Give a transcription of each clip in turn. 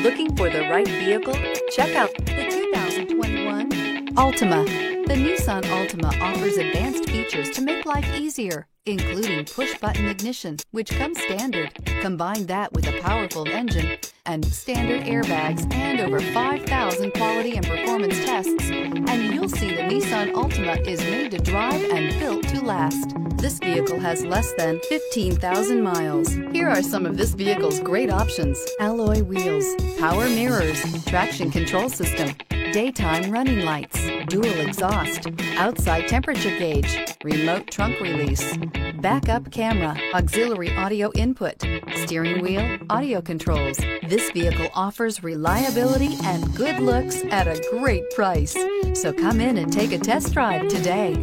Looking for the right vehicle? Check out the 2021 Altima. The Nissan Altima offers advanced features to make life easier, including push-button ignition, which comes standard. Combine that with a powerful engine and standard airbags and over 5,000 quality and performance tests, and you'll see the Nissan Altima is made to drive and built to last. This vehicle has less than 15,000 miles. Here are some of this vehicle's great options: alloy wheels, power mirrors, traction control system, daytime running lights, dual exhaust, outside temperature gauge, remote trunk release, backup camera, auxiliary audio input, steering wheel audio controls. This vehicle offers reliability and good looks at a great price. So come in and take a test drive today.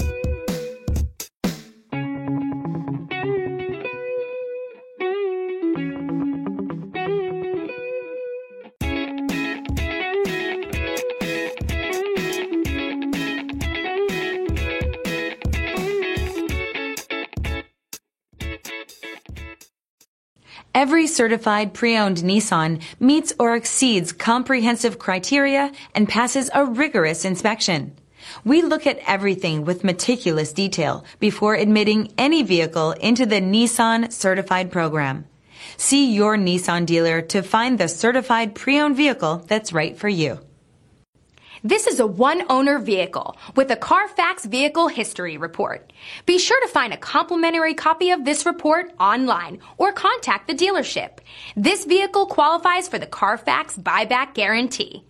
Every certified pre-owned Nissan meets or exceeds comprehensive criteria and passes a rigorous inspection. We look at everything with meticulous detail before admitting any vehicle into the Nissan Certified Program. See your Nissan dealer to find the certified pre-owned vehicle that's right for you. This is a one-owner vehicle with a Carfax Vehicle History Report. Be sure to find a complimentary copy of this report online or contact the dealership. This vehicle qualifies for the Carfax Buyback Guarantee.